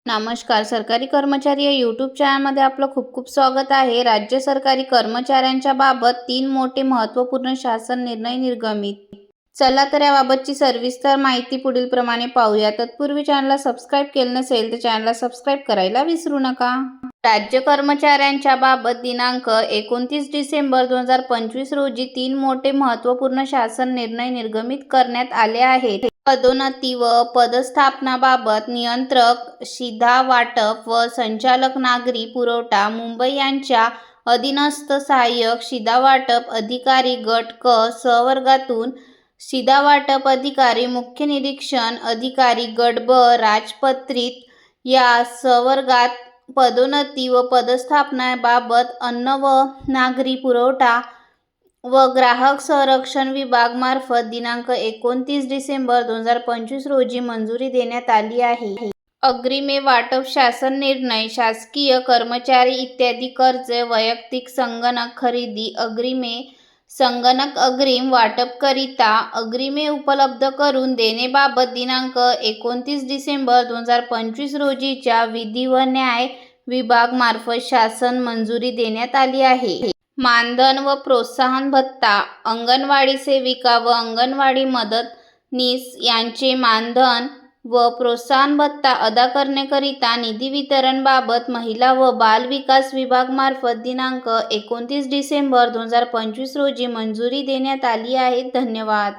नमस्कार. सरकारी कर्मचारी या यूट्यूब चॅनलमध्ये आपलं खूप खूप स्वागत आहे. राज्य सरकारी कर्मचाऱ्यांच्या बाबत 3 मोठे महत्त्वपूर्ण शासन निर्णय निर्गमित. चला तर याबाबतची सविस्तर माहिती पुढील प्रमाणे पाहूया. तत्पूर्वी चॅनलला सबस्क्राईब केलं नसेल तर चॅनलला सबस्क्राईब करायला विसरू नका. राज्य कर्मचाऱ्यांच्या बाबत दिनांक 29 डिसेंबर 2025 रोजी 3 मोठे महत्त्वपूर्ण शासन निर्णय निर्गमित करण्यात आले आहेत. पदोन्नती व पदस्थापनाबाबत नियंत्रक, शिधावाटप व संचालक नागरी पुरवठा मुंबई यांच्या अधीनस्थ सहाय्यक शिधावाटप अधिकारी गट क संवर्गातून शिधावाटप अधिकारी, मुख्य निरीक्षण अधिकारी गट ब राजपत्रित या संवर्गात पदोन्नती व पदस्थापनाबाबत अन्न व नागरी पुरवठा व ग्राहक संरक्षण विभाग मार्फत दिनांक 29 डिसेंबर 2025 रोजी मंजुरी देण्यात आली आहे. अग्रिमे वाटप शासन निर्णय. शासकीय कर्मचारी इत्यादी कर्ज, वैयक्तिक संगणक खरेदी अग्रिमे, संगणक अग्रिम वाटपकरिता अग्रिमे उपलब्ध करून देणेबाबत दिनांक 29 डिसेंबर 2025 रोजीच्या विधी व न्याय विभाग मार्फत शासन मंजुरी देण्यात आली आहे. मानधन व प्रोत्साहन भत्ता. अंगणवाडी सेविका व अंगणवाडी मदतनीस यांचे मानधन व प्रोत्साहन भत्ता अदा करण्याकरिता निधी वितरण बाबत महिला व बाल विकास विभाग मार्फत दिनांक 29 डिसेंबर 2025 रोजी मंजुरी देण्यात आली आहे. धन्यवाद.